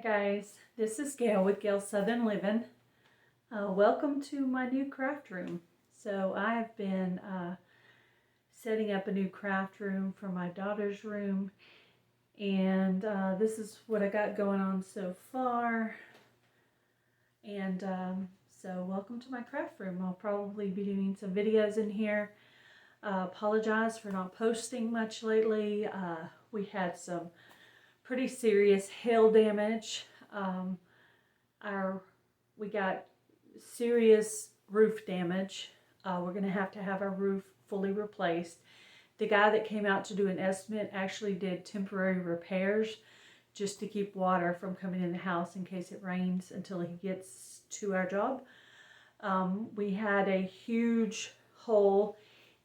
guys, this is Gail with Gail's Southern Living. Welcome to my new craft room. So I have been setting up a new craft room for my daughter's room, and this is what I got going on so far. And so welcome to my craft room. I'll probably be doing some videos in here. Apologize for not posting much lately. We had some pretty serious hail damage. We got serious roof damage. We're going to have our roof fully replaced. The guy that came out to do an estimate actually did temporary repairs just to keep water from coming in the house in case it rains until he gets to our job. We had a huge hole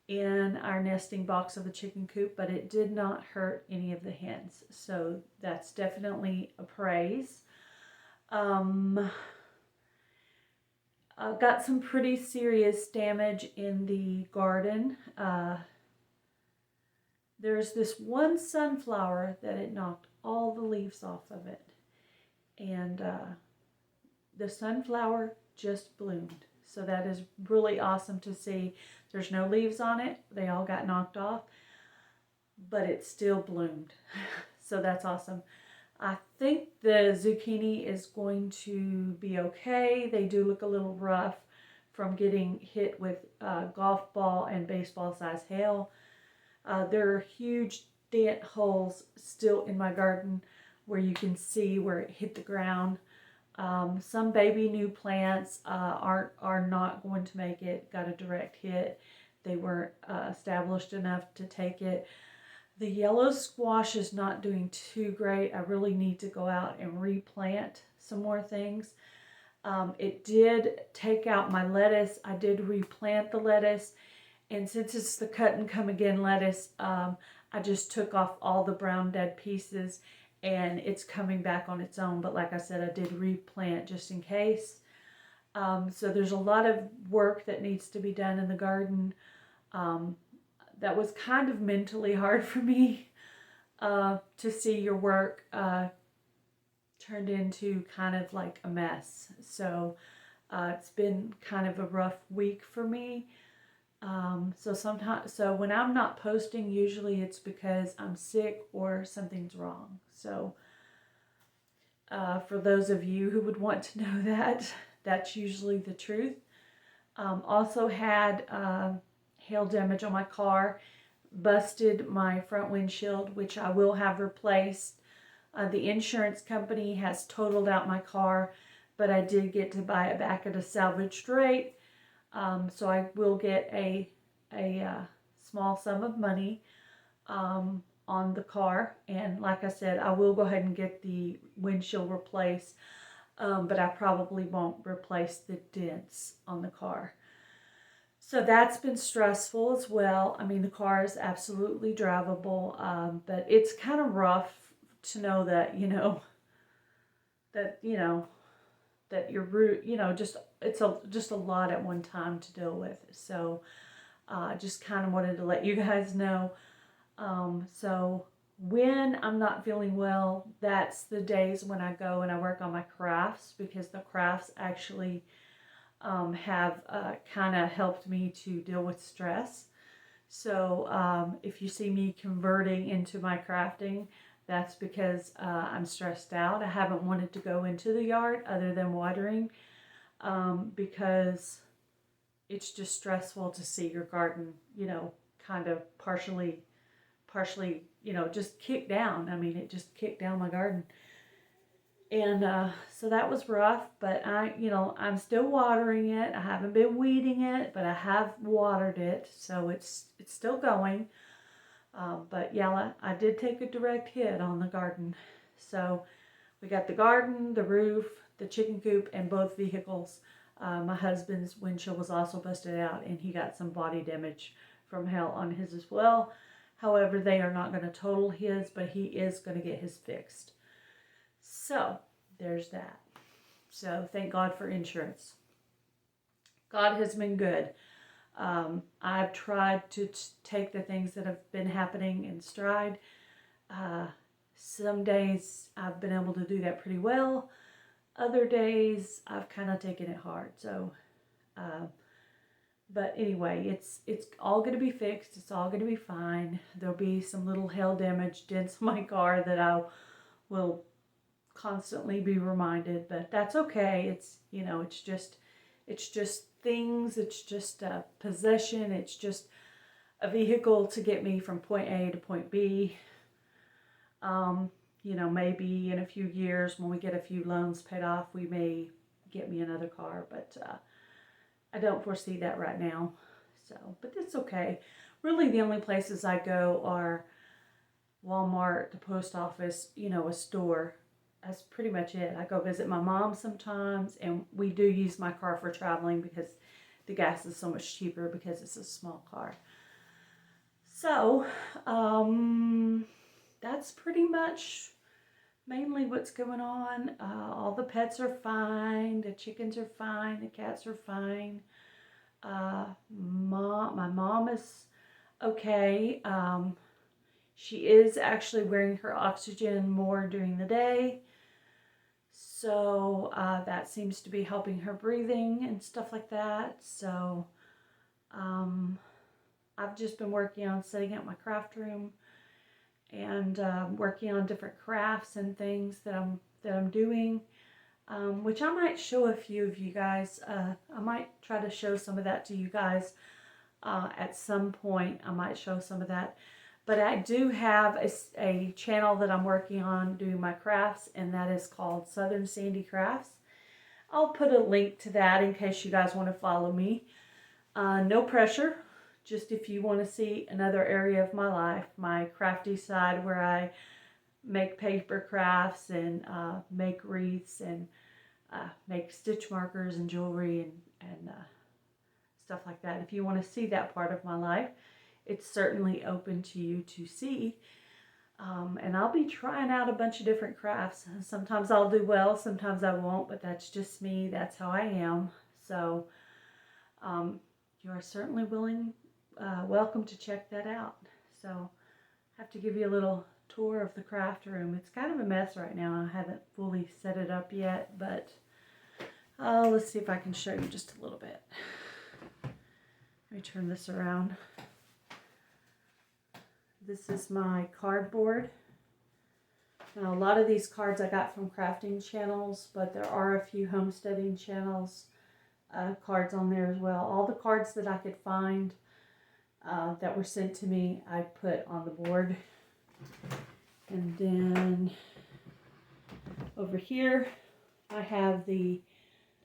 in our nesting box of the chicken coop, but it did not hurt any of the hens, so that's definitely a praise. Got some pretty serious damage in the garden. There's this one sunflower that it knocked all the leaves off of it, and the sunflower just bloomed. So that is really awesome to see. There's no leaves on it. They all got knocked off, but it still bloomed. So that's awesome. I think the zucchini is going to be okay. They do look a little rough from getting hit with golf ball and baseball size hail. There are huge dent holes still in my garden where you can see where it hit the ground. Some baby new plants are not going to make it, got a direct hit. They weren't established enough to take it. The yellow squash is not doing too great. I really need to go out and replant some more things. It did take out my lettuce. I did replant the lettuce, and since it's the cut and come again lettuce, I just took off all the brown dead pieces, and it's coming back on its own. But like I said, I did replant just in case. So there's a lot of work that needs to be done in the garden. That was kind of mentally hard for me to see your work turned into kind of like a mess. So it's been kind of a rough week for me. So when I'm not posting, usually it's because I'm sick or something's wrong. So for those of you who would want to know that, that's usually the truth. Also had hail damage on my car, busted my front windshield, which I will have replaced. The insurance company has totaled out my car, but I did get to buy it back at a salvaged rate. So I will get a small sum of money on the car, and like I said, I will go ahead and get the windshield replaced, but I probably won't replace the dents on the car. So that's been stressful as well. I mean, the car is absolutely drivable, but it's kind of rough to know that, that your route, it's just a lot at one time to deal with. So just kind of wanted to let you guys know. So when I'm not feeling well, that's the days when I go and I work on my crafts, because the crafts actually have kind of helped me to deal with stress. So if you see me converting into my crafting, that's because I'm stressed out. I haven't wanted to go into the yard other than watering, because it's just stressful to see your garden, kind of partially, just kicked down. I mean, it just kicked down my garden. And so that was rough, but I'm still watering it. I haven't been weeding it, but I have watered it, so it's still going. But yeah, I did take a direct hit on the garden. So we got the garden, the roof, the chicken coop, and both vehicles. My husband's windshield was also busted out, and he got some body damage from hail on his as well. However, they are not going to total his, but he is going to get his fixed. So there's that. So thank God for insurance. God has been good. I've tried to take the things that have been happening in stride. some days I've been able to do that pretty well. Other days I've kind of taken it hard. So, but anyway, it's all going to be fixed. It's all going to be fine. There'll be some little hail damage dents in my car that I will constantly be reminded, but that's okay. It's, you know, it's just things. It's just a possession. It's just a vehicle to get me from point A to point B. You know, maybe in a few years when we get a few loans paid off, we may get me another car, but I don't foresee that right now. So, but it's okay. Really, the only places I go are Walmart, the post office, you know, a store. That's pretty much it. I go visit my mom sometimes, and we do use my car for traveling because the gas is so much cheaper because it's a small car. So, that's pretty much mainly what's going on. All the pets are fine. The chickens are fine. The cats are fine. My mom is okay. She is actually wearing her oxygen more during the day. So that seems to be helping her breathing and stuff like that. So I've just been working on setting up my craft room and working on different crafts and things that I'm doing, which I might show a few of you guys. I might try to show some of that to you guys at some point. I might show some of that. But I do have a channel that I'm working on doing my crafts, and that is called Southern Sandy Crafts. I'll put a link to that in case you guys want to follow me. No pressure. Just if you want to see another area of my life, my crafty side where I make paper crafts and make wreaths and make stitch markers and jewelry and stuff like that. If you want to see that part of my life, it's certainly open to you to see. And I'll be trying out a bunch of different crafts. Sometimes I'll do well, sometimes I won't, but that's just me. That's how I am. So you are certainly welcome to check that out. So I have to give you a little tour of the craft room. It's kind of a mess right now. I haven't fully set it up yet, but let's see if I can show you just a little bit. Let me turn this around. This is my cardboard. Now, a lot of these cards I got from crafting channels, but there are a few homesteading channels cards on there as well. All the cards that I could find that were sent to me, I put on the board. And then over here, I have a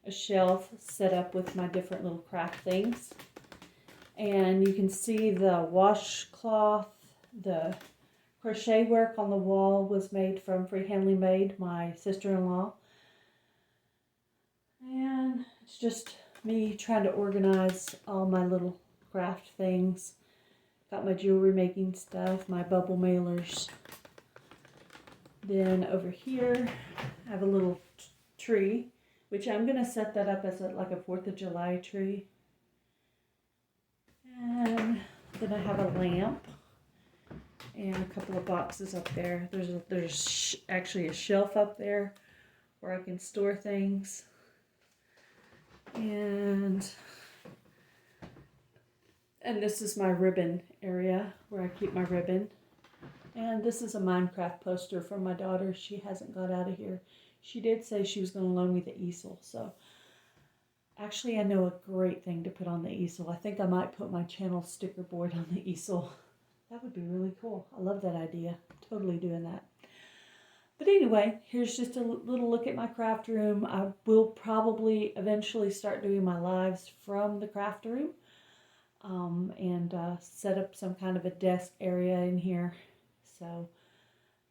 shelf set up with my different little craft things. And you can see the washcloth, the crochet work on the wall was made from Freehandly Made, my sister-in-law. And it's just me trying to organize all my little craft things. Got my jewelry making stuff, my bubble mailers. Then over here, I have a little tree, which I'm going to set that up as like a 4th of July tree. And then I have a lamp and a couple of boxes up there. There's actually a shelf up there where I can store things. And this is my ribbon area where I keep my ribbon. And this is a Minecraft poster from my daughter. She hasn't got out of here. She did say she was going to loan me the easel. So actually I know a great thing to put on the easel. I think I might put my channel sticker board on the easel. That would be really cool. I love that idea. Totally doing that. But anyway, here's just a little look at my craft room. I will probably eventually start doing my lives from the craft room. And set up some kind of a desk area in here. So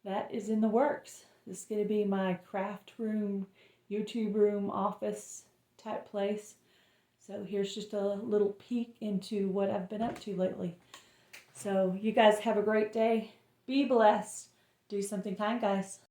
that is in the works. This is going to be my craft room, YouTube room, office type place. So here's just a little peek into what I've been up to lately. So you guys have a great day. Be blessed. Do something kind, guys.